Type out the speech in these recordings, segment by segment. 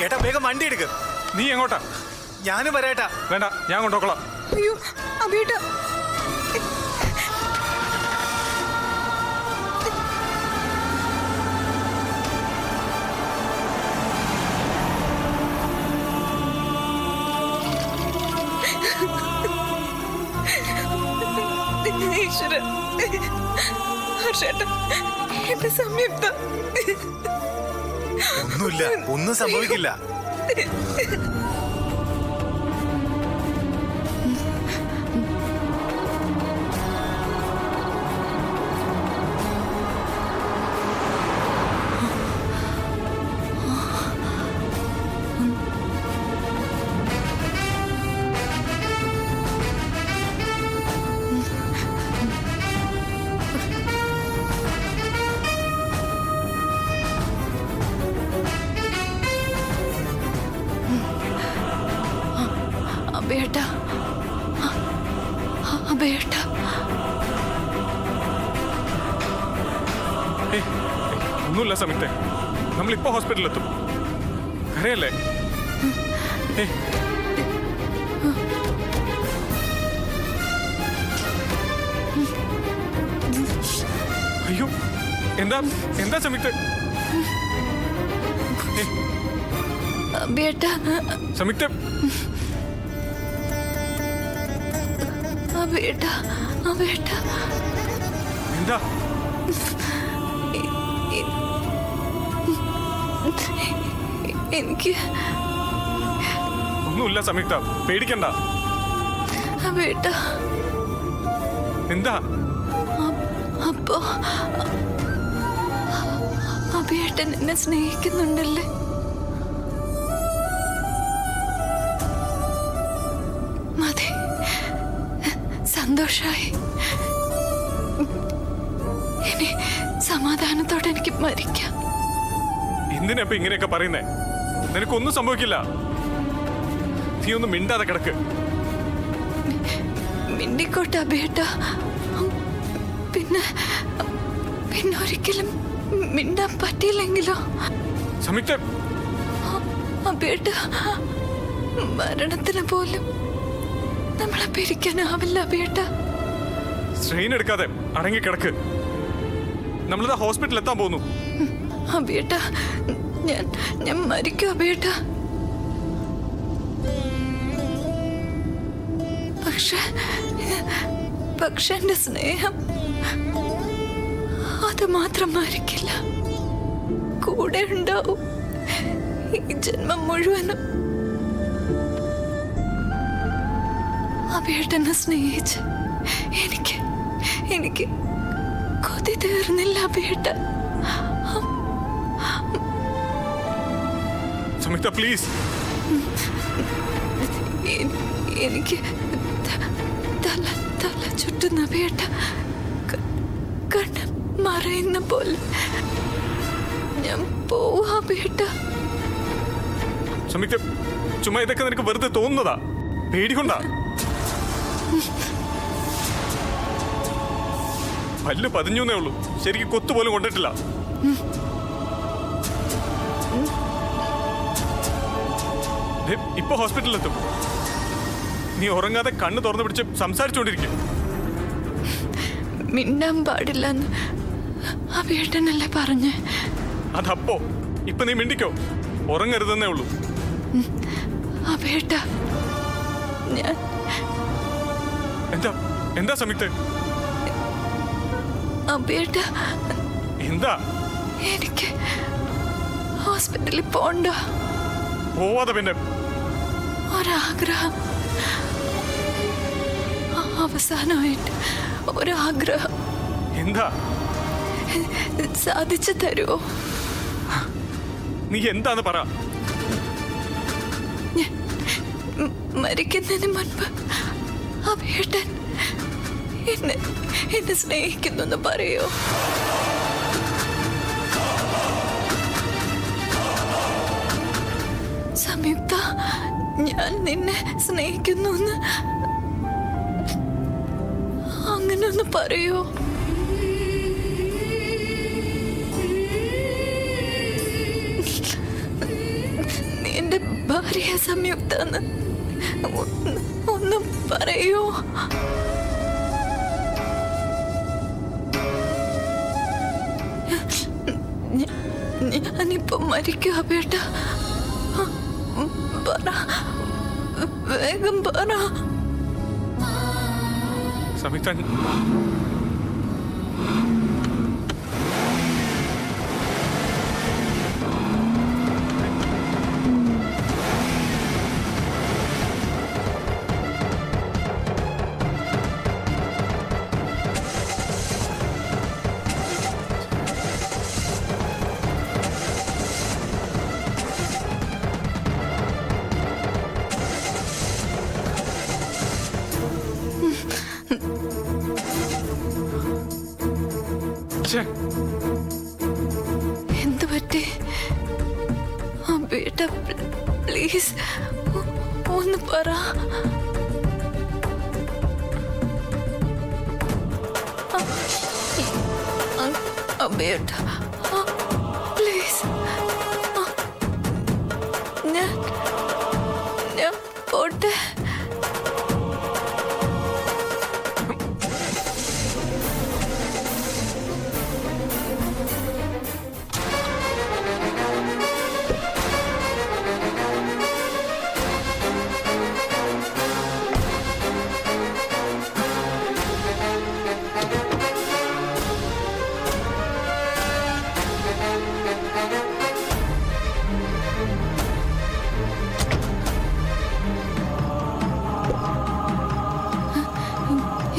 ഏട്ടാ വേഗം വണ്ടി എടുക്ക്. നീ എങ്ങോട്ടാ? ഞാനും വരാട്ടാ. വേണ്ട, ഞാൻ കൊണ്ടുപോക്കോളാം. അയ്യോ അബിയേട്ടാ, ഈശ്വര, ഹർഷേട്ടാ, എന്റെ സംയുക്ത. ഒന്നുമില്ല, ഒന്നും സംഭവിക്കില്ല. അബിയേട്ടാ, അബിയേട്ടാ, ഒന്നുമില്ല സംയുക്തേ, നമ്മളിപ്പോ ഹോസ്പിറ്റലിലെത്തും. കരയല്ലേ? അയ്യോ, എന്താ എന്താ സംയുക്തേ? അബിയേട്ടാ, സംയുക്തേ, അബിയേട്ടാ, അബിയേട്ടാ, എന്താ? എനിക്ക് ഒന്നുമില്ല സംയുക്ത, പേടിക്കണ്ട. അബിയേട്ടാ, എന്താ? അപ്പോ അബിയേട്ടൻ എന്നെ സ്നേഹിക്കുന്നുണ്ടല്ലേ? മതി, സന്തോഷായി. ഇനി സമാധാനത്തോടെ എനിക്ക് മരിക്കാം. എന്തിനാ ഇപ്പൊ ഇങ്ങനെയൊക്കെ പറയുന്നേ? നിനക്കൊന്നും സംഭവിക്കില്ല. നീ ഒന്നും മിണ്ടാതെ കിടക്ക്. മിണ്ടിക്കോട്ടെ അബിയേട്ടാ. പിന്നെ പിന്നെ ഒരിക്കലും മിണ്ടാൻ പറ്റിയില്ലെങ്കിലോ? സംയുക്ത, അബിയേട്ടാ, മരണത്തിന് പോലും നമ്മളെ പിരിക്കാനാവില്ല അബിയേട്ടാ. സ്ട്രെയിൻ എടുക്കാതെ അടങ്ങി കിടക്ക്. നമ്മളിതാ ഹോസ്പിറ്റലിൽ എത്താൻ പോകുന്നു. അബിയേട്ടാ, ഞാൻ മരിക്കും അബിയേട്ടാ. പക്ഷെ എന്റെ സ്നേഹം അത് മാത്രം മരിക്കില്ല, കൂടെ ഉണ്ടാവും ഈ ജന്മം മുഴുവനും. അബിയേട്ടനെ സ്നേഹിച്ച് എനിക്ക് കൊതി തീർന്നില്ല അബിയേട്ട. സംയുക്ത പ്ലീസ്. എനിക്ക് തല ചുറ്റുന്ന അബിയേട്ട, കണ്ണ് മറയുന്ന പോലെ. ഞാൻ പോവാ അബിയേട്ട. സംയുക്ത, ചുമ്മാ ഇതൊക്കെ നിനക്ക് വെറുതെ തോന്നുന്നതാ, പേടികൊണ്ടാ. പല്ല് പതിഞ്ഞേ ഉള്ളൂ, ശരിക്കും കൊത്തുപോലും കൊണ്ടിട്ടില്ല. ഇപ്പൊ ഹോസ്പിറ്റലിലെത്തും. നീ ഉറങ്ങാതെ കണ്ണ് തുറന്നു പിടിച്ച് സംസാരിച്ചുകൊണ്ടിരിക്കും. മിണ്ടാൻ പാടില്ലെന്ന് അബിയേട്ടനല്ലേ പറഞ്ഞേ? അതപ്പോ ഇപ്പൊ നീ മിണ്ടിക്കോ, ഉറങ്ങരുതെന്നേ ഉള്ളൂ. അബിയേട്ട, ഞാൻ എന്താ എന്താ സംയുക്ത? അബിയേട്ട, എന്താ? എനിക്ക് ഹോസ്പിറ്റലിൽ പോണ്ട. പോവാതെ പിന്നെ? ഒരാഗ്രഹം, അവസാനമായിട്ട് ഒരാഗ്രഹം. എന്താ? സാധിച്ചു തരുമോ? നീ എന്താന്ന് പറ. മരിക്കുന്നതിന് മുൻപ് അബിയേട്ടൻ എന്നെ സ്നേഹിക്കുന്നു പറയോ? സംയുക്ത, ഞാൻ നിന്നെ സ്നേഹിക്കുന്നു അങ്ങനെ ഒന്ന് പറയോ? നീ ഭാര്യ സംയുക്താന്ന് ഒന്നും പറയൂ. ഞാനിപ്പോ മരിക്കുക ബേട്ട. പറ, വേഗം പറ. സംയുക്ത, എന്ത് പറ്റി ബേട്ട? പ്ലീസ് ഒന്ന് പറ. ബേട്ട പ്ലീസ്. ഞാൻ പോട്ടെ.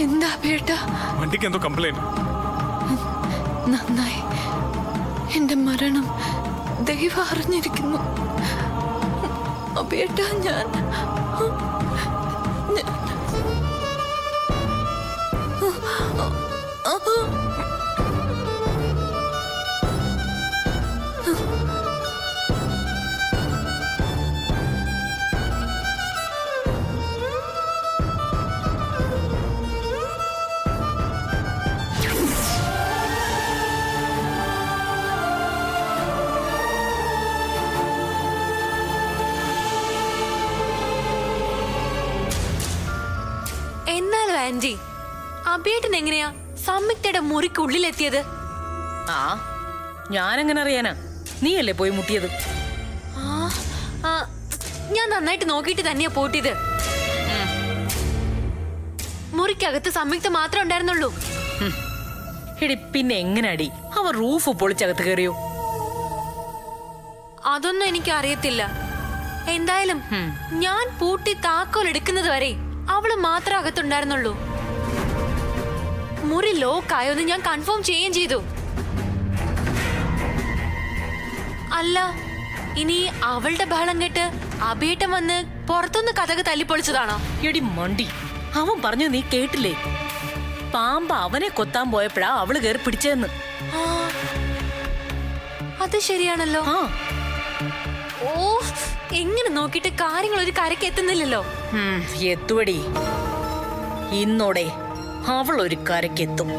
എന്താ ബേട്ട? വണ്ടിക്ക് എന്തോ കംപ്ലൈന്റ്. നന്നായി, എന്റെ മരണം ദൈവം അറിഞ്ഞിരിക്കുന്നു. ബേട്ട ഞാൻ എന്നാലും ആന്റി, അബേട്ടൻ എങ്ങനെയാ സംയുക്തയുടെ മുറിക്കുള്ളിലെത്തിയത്? ആ, ഞാനെങ്ങനെ അറിയാനാ? നീയല്ലേ പോയി മുട്ടിയത്? ഞാൻ നന്നായിട്ട് നോക്കിയിട്ട് തന്നെയാ പോട്ടിയത്. മുറിക്കകത്ത് സംയുക്ത മാത്രമേ ഉണ്ടായിരുന്നുള്ളൂ. എടി പിന്നെ എങ്ങനെ അടി അവ റൂഫ് പൊളിച്ചകത്ത് കയറിയോ? അതൊന്നും എനിക്ക് അറിയത്തില്ല. എന്തായാലും ഞാൻ പൂട്ടി താക്കോൽ എടുക്കുന്നത് വരെ അവള് മാത്രമേ അകത്തുണ്ടായിരുന്നുള്ളൂ. മുറി ലോക്ക് ആയോന്ന് ഞാൻ കൺഫേം ചെയ്യുകയും ചെയ്തു. അല്ല, ഇനി അവളുടെ ബഹളം കേട്ട് അബേട്ടൻ വന്ന് പുറത്തുനിന്ന് കഥക് തല്ലിപ്പൊളിച്ചതാണോ? എടി മണ്ടി, അവൻ പറഞ്ഞു നീ കേട്ടില്ലേ? പാമ്പ് അവനെ കൊത്താൻ പോയപ്പോഴാ അവള് കയറി പിടിച്ചതെന്ന്. അത് ശരിയാണല്ലോ. ആ, ഓ, എങ്ങനെ നോക്കിയിട്ട് കാര്യങ്ങൾ ഒരു കരക്ക് എത്തുന്നില്ലല്ലോ. എത്തുവടി. ഇന്നോടെ അവൾ ഒരു കരക്കെത്തും.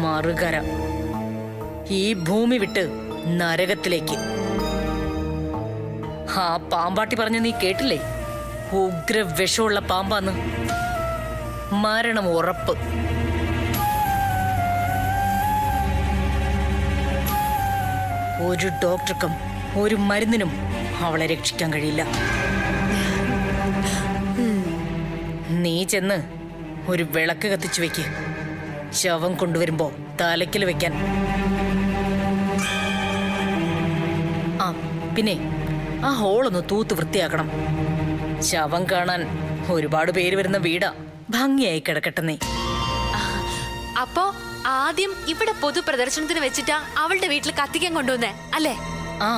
മറുകര, ഈ ഭൂമി വിട്ട് നരകത്തിലേക്ക്. ആ പാമ്പാട്ടി പറഞ്ഞു നീ കേട്ടില്ലേ? ഉഗ്ര വിഷമുള്ള പാമ്പാന്ന്. മരണം ഉറപ്പ്. ഒരു ഡോക്ടർക്കും ഒരു മരുന്നിനും അവളെ രക്ഷിക്കാൻ കഴിയില്ല. നീ ചെന്ന് ഒരു വിളക്ക് കത്തിച്ചു വെക്ക്. ശവം കൊണ്ടുവരുമ്പോ തലയ്ക്കൽ വെക്കാൻ. ആ പിന്നെ ആ ഹോളൊന്ന് തൂത്ത് വൃത്തിയാക്കണം. ശവം കാണാൻ ഒരുപാട് പേര് വരുന്ന വീടാ. ഭംഗിയായി കിടക്കട്ടെ നീ. അപ്പോ ആദ്യം ഇവിടെ പൊതു പ്രദർശനത്തിന് വെച്ചിട്ടാ അവളുടെ വീട്ടിൽ കത്തിക്കാൻ കൊണ്ടുവന്നേ അല്ലേ? ആ,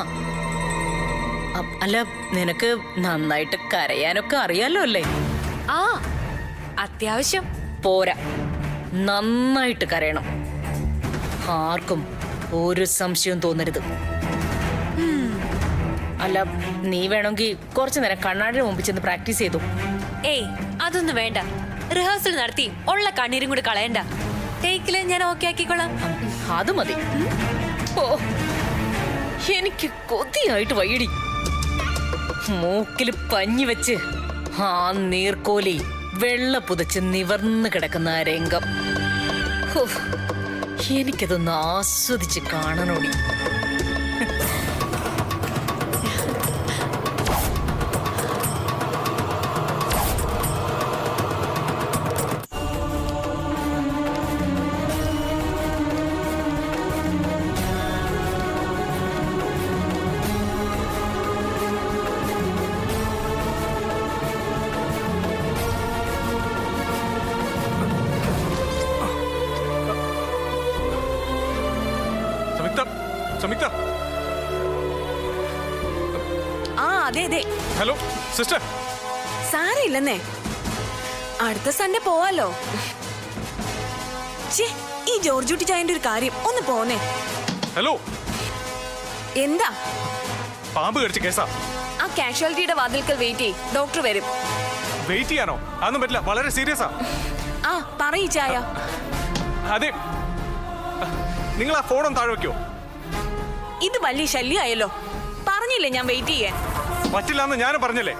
അല്ല, നിനക്ക് നന്നായിട്ട് കരയാനൊക്കെ അറിയാലോ അല്ലേ? ആ, അത്യാവശ്യം. പോരാ, നന്നായിട്ട് കരയണം. ആർക്കും ഒരു സംശയവും തോന്നരുത്. അല്ല, നീ വേണമെങ്കിൽ കുറച്ചു നേരം കണ്ണാടിയുടെ മുമ്പിൽ ചെന്ന് പ്രാക്ടീസ് ചെയ്തു. ഏയ്, അതൊന്നും വേണ്ട. റിഹേഴ്സൽ നടത്തി ഉള്ള കണ്ണീരും കൂടി കളയണ്ട. ടേക്കില് ഞാൻ ഓക്കെ ആക്കിക്കോളാം. അത് മതി. ഓ, എനിക്ക് കൊതിയായിട്ട് വയ്യടി. മൂക്കില് പഞ്ഞി വെച്ച് ആ നീർക്കോലി വെള്ള പുതച്ച് നിവർന്നു കിടക്കുന്ന ആ രംഗം ഹോ, എനിക്കതൊന്ന് ആസ്വദിച്ച് കാണണോടി. സംയുക്ത, സംയുക്ത. ആ അതെ അതെ, ഹലോ സിസ്റ്റർ. സാരമില്ലെന്നേ, അടുത്ത സൺഡേ പോവാലോ. ഛേ, ഈ ജോർജുട്ടി ചായന്റെ ഒരു കാര്യം ഒന്ന് പോന്നേ. ഹലോ, എന്താ? പാമ്പ് കടിച്ച കേസാ. ആ കാഷ്വാലിറ്റിയുടെ വാതിൽക്കൽ വെയിറ്റ് ചെയ്, ഡോക്ടർ വരും. വെയിറ്റ് ചെയ്യാനോ? അതൊന്നും പറ്റില്ല, വളരെ സീരിയസാ. ആ പറയ് ചായ. അതെ, നിങ്ങൾ ആ ഫോണൊന്ന് താഴെ വെക്കോ? ഇത് വലിയ ശല്യമായല്ലോ. പറഞ്ഞില്ലേ ഞാൻ വെയിറ്റ് ചെയ്യാൻ. പറ്റില്ല എന്ന് ഞാനും പറഞ്ഞല്ലേ.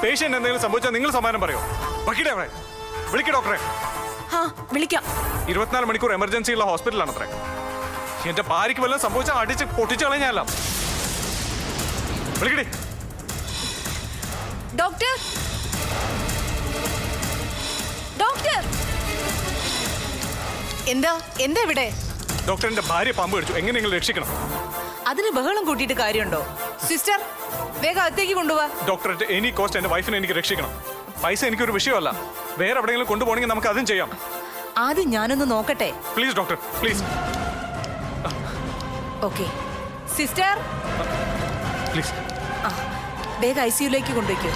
പേഷ്യന്റ് എന്തെങ്കിലും സംഭവിച്ചാൽ നിങ്ങൾ സമാധാനം പറയോ? വക്കീലെ അവിടെ വിളിക്ക് ഡോക്ടറെ. ആ വിളിക്കാം. 24 മണിക്കൂർ എമർജൻസി ഉള്ള ഹോസ്പിറ്റലാണ് അത്രേ. എന്റെ ഭാര്യയ്ക്ക് വല്ലതും സംഭവിച്ചാൽ അടിച്ച് പൊട്ടിച്ചു കളഞ്ഞാല. വിളിക്കടി. Doctor, doctor. എന്താ എന്താ ഇവിടെ? ഡോക്ടറിന്റെ ഭാര്യ പാമ്പ് കടിച്ചു, എങ്ങനെ നിങ്ങൾ രക്ഷിക്കണം? അതിന് ബഹളം കൂട്ടിയിട്ട് കാര്യമുണ്ടോ? സിസ്റ്റർ, വേഗം അകത്തേക്ക് കൊണ്ടുപോവാ. ഡോക്ടർ, എനി കോസ്റ്റ് എന്റെ വൈഫിനെ എനിക്ക് രക്ഷിക്കണം. പൈസ എനിക്കൊരു വിഷയമല്ല. വേറെ എവിടെയെങ്കിലും കൊണ്ടുപോകണമെങ്കിൽ നമുക്ക് അതും ചെയ്യാം. ആദ്യം ഞാനൊന്ന് നോക്കട്ടെ. Please doctor, please okay sister, please. വേഗം ICU-ലേക്ക് കൊണ്ടുവയ്ക്കൂ.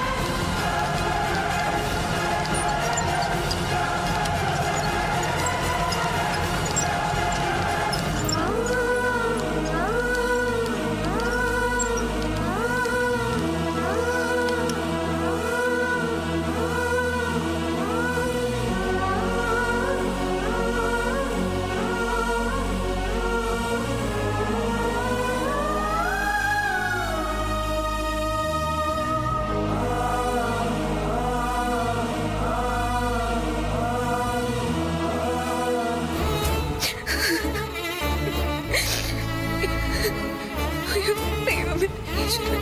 അയ്യോ, ദൈവമേ, ഈശ്വരാ.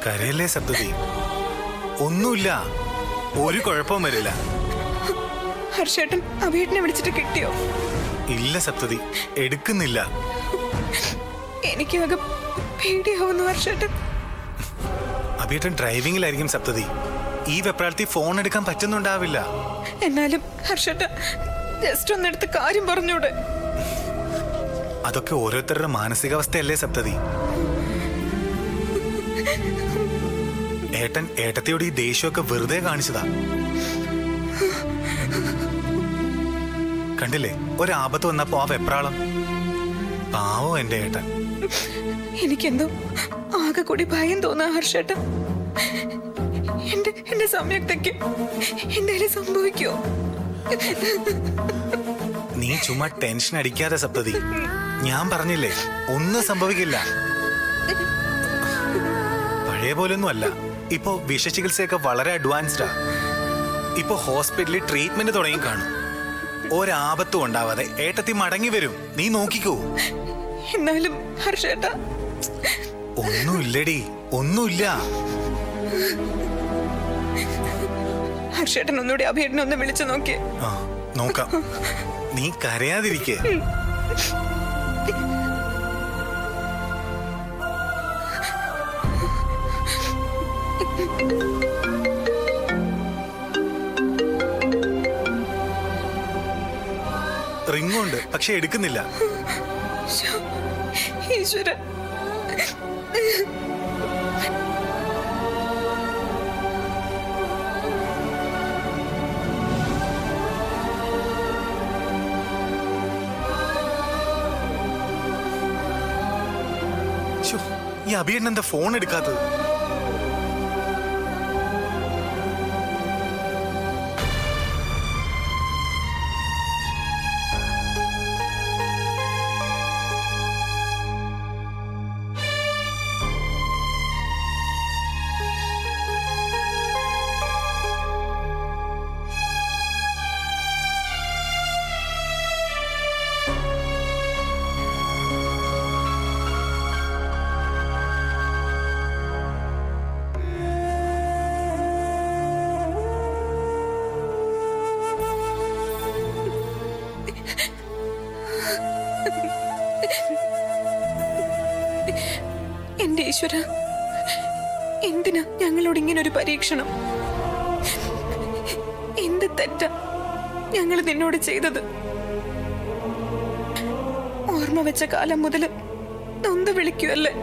കരയല്ലേ സപ്തതി, ഒന്നുമില്ല, ഒരു കുഴപ്പവും വരില്ല. ഹർഷേട്ടൻ അഭിയേട്ടനെ വിളിച്ചിട്ട് കിട്ടിയോ? ഇല്ല സപ്തതി, എടുക്കുന്നില്ല. എനിക്കാകെ പേടിയാവുന്നു ഹർഷേട്ടൻ. അഭിയേട്ടൻ ഡ്രൈവിംഗിലായിരിക്കും സപ്തതി. ഈ വെപ്രാളത്തിൽ ഫോൺ എടുക്കാൻ പറ്റുന്നുണ്ടാവില്ല. എന്നാലും ഹർഷേട്ടൻ ജസ്റ്റ് ഒന്നെടുത്ത് കാര്യം പറഞ്ഞൂടെ? അതൊക്കെ ഓരോരുത്തരുടെ മാനസികാവസ്ഥയല്ലേ സപ്തതി. ഏട്ടൻ ഏട്ടത്തിയോട് ഈ ദേഷ്യമൊക്കെ വെറുതെ കാണിച്ചതാ. കണ്ടില്ലേ, ഒരാപത്ത് വന്നപ്പോ ആ വെപ്രാളം. പാവോ എന്റെ ഏട്ടൻ. എനിക്കെന്തോ ആകെ കൂടി ഭയം തോന്നാ ഹർഷേട്ടൻ. എന്റെ സംയുക്തയ്ക്ക് എന്തായാലും സംഭവിക്കോ? നീ ചുമ്മാ ടെൻഷൻ അടിക്കാതെ സപ്തതി. ഞാൻ പറഞ്ഞില്ലേ, ഒന്നും സംഭവിക്കില്ല. പഴയ പോലൊന്നും അല്ല. ഇപ്പോ വിഷചികിത്സയൊക്കെ വളരെ അഡ്വാൻസ്ഡാ. ഇപ്പോ ഹോസ്പിറ്റലിൽ ട്രീറ്റ്മെന്റ് തുടങ്ങി കാണും. ഒരാപത്തും ഉണ്ടാവാതെ ഏട്ടത്തി മടങ്ങി വരും. നീ നോക്കിക്കോ. എന്നാലും ഹർഷേട്ട, ഒന്നുമില്ലടി, ഒന്നുമില്ല. ഹർഷേട്ടൻ ഒന്നുകൂടി അഭിയേട്ടനെ ഒന്ന് വിളിച്ചു നോക്കിയേ. ആ, നോക്കാം. നീ കരയാതിരിക്കേ. റിങ്ങുണ്ട്, പക്ഷെ എടുക്കുന്നില്ല. ഈശ്വര, ഈ അഭിയേട്ടൻ എന്താ ഫോൺ എടുക്കാത്തത്? എന്റെ ഈശ്വര, എന്തിനാ ഞങ്ങളോട് ഇങ്ങനെ ഒരു പരീക്ഷണം? എന്ത് തെറ്റാ ഞങ്ങൾ നിന്നോട് ചെയ്തത്? ഓർമ്മ വെച്ച കാലം മുതൽ നൊന്ത് വിളിക്കുമല്ലേ,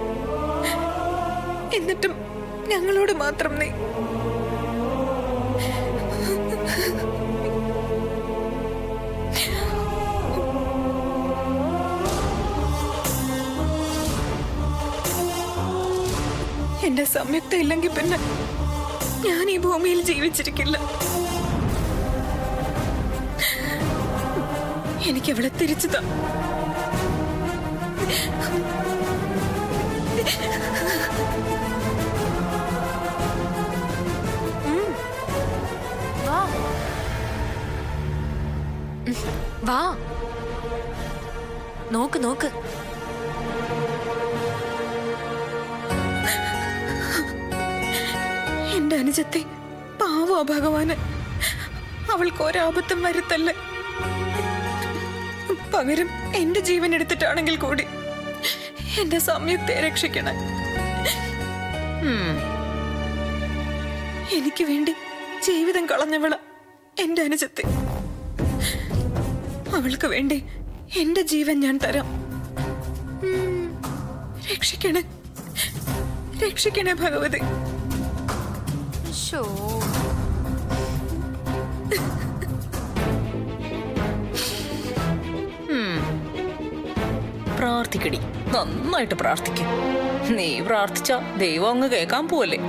എന്നിട്ടും ഞങ്ങളോട് മാത്രം നീ എന്റെ സംയുക്ത ഇല്ലെങ്കിൽ പിന്നെ ഞാൻ ഈ ഭൂമിയിൽ ജീവിച്ചിരിക്കില്ല. എനിക്ക് അവളെ തിരിച്ചു താ. വാ, നോക്ക് നോക്ക്. എന്റെ അനുജത്തെ പാവോ ഭഗവാന്, അവൾക്ക് ഒരാപത്തും വരുത്തല്ലേ. പകരം എന്റെ ജീവൻ എടുത്തിട്ടാണെങ്കിൽ കൂടി എന്റെ സംയുക്തയെ രക്ഷിക്കണേ. എനിക്ക് വേണ്ടി ജീവിതം കളഞ്ഞവള എന്റെ അനുജത്തെ. അവൾക്ക് വേണ്ടി എന്റെ ജീവൻ ഞാൻ തരാം. രക്ഷിക്കണേ, രക്ഷിക്കണേ ഭഗവതി. പ്രാർത്ഥിക്കടി, നന്നായിട്ട് പ്രാർത്ഥിക്കും. നീ പ്രാർത്ഥിച്ച ദൈവം അങ്ങ് കേൾക്കാൻ പോവല്ലേ.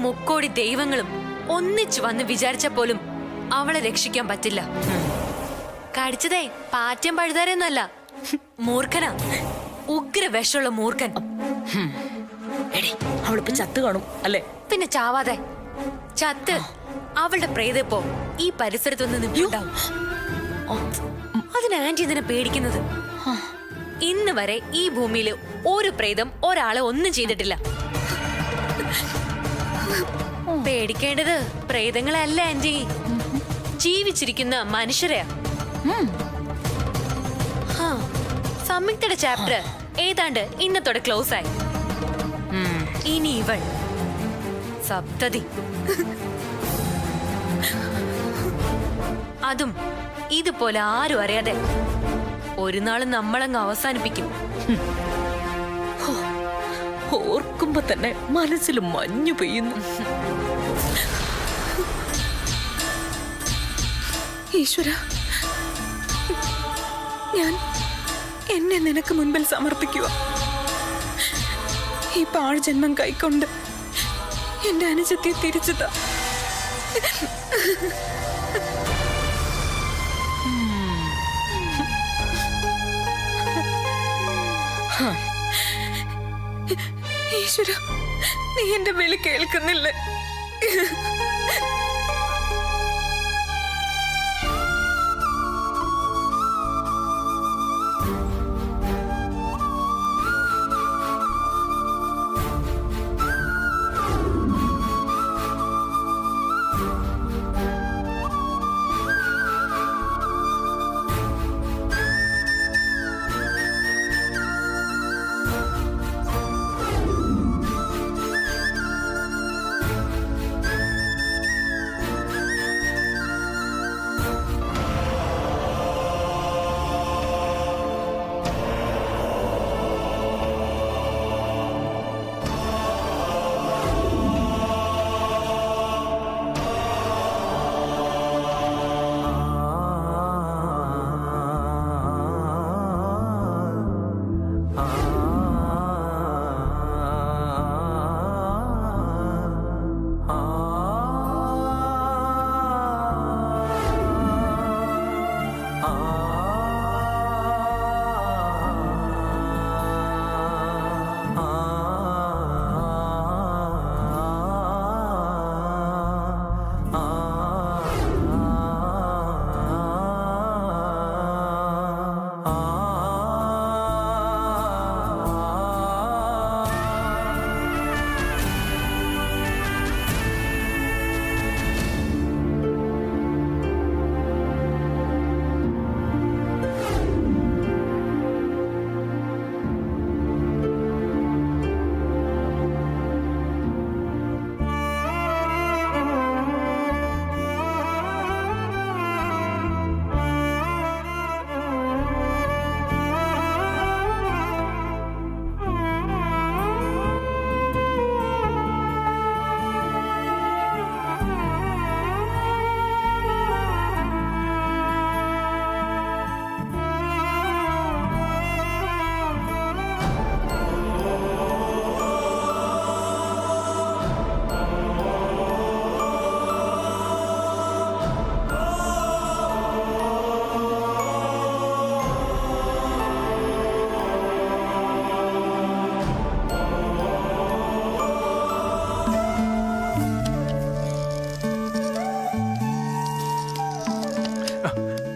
33 ദൈവങ്ങളും ഒന്നിച്ചു വന്ന് വിചാരിച്ച പോലും അവളെ രക്ഷിക്കാൻ പറ്റില്ല. കടിച്ചതേ പാറ്റം പഴുതാരെന്നല്ല, മൂർഖനാ, ഉഗ്ര വിഷമുള്ള മൂർഖൻ. എടി, അവളിപ്പോ ചത്ത് കാണും അല്ലേ? പിന്നെ ചാവാതെ ചത്ത് അവളുടെ പ്രേതപ്പോ ഈ പരിസരത്തൊന്ന് നിൽക്കുണ്ടാവും. അതിന് ആന്റി ഇതിനെ പേടിക്കുന്നത്. ഇന്ന് വരെ ഈ ഭൂമിയില് ഒരു പ്രേതം ഒരാളെ ഒന്നും ചെയ്തിട്ടില്ല. പേടിക്കേണ്ടത് പ്രേതങ്ങളല്ല ആന്റി, ജീവിച്ചിരിക്കുന്ന മനുഷ്യരെയാ. സംയുക്തയുടെ ചാപ്റ്റർ ഏതാണ്ട് ഇന്നത്തോടെ ക്ലോസ് ആയി. ഇനി ഇവൾ സപ്തതി, അതും ഇതുപോലെ ആരും അറിയാതെ ഒരു നാള് നമ്മളങ്ങ് അവസാനിപ്പിക്കും. ഓർക്കുമ്പോ തന്നെ മനസ്സിൽ മഞ്ഞു പെയ്യുന്നു. ഈശ്വര, ഞാൻ എന്നെ നിനക്ക് മുൻപിൽ സമർപ്പിക്കുക. ഈ പാഴ്ജന്മം കൈക്കൊണ്ട് എന്റെ അനുജത്തെ തിരിച്ചു താ. ഈശ്വര, നീ എന്റെ വിളി കേൾക്കുന്നില്ലേ?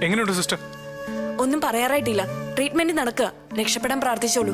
എങ്ങനെയുണ്ട് സിസ്റ്റർ? ഒന്നും പറയാറായിട്ടില്ല. ട്രീറ്റ്മെന്റ് നടക്കുക. രക്ഷപ്പെടാൻ പ്രാർത്ഥിച്ചോളൂ.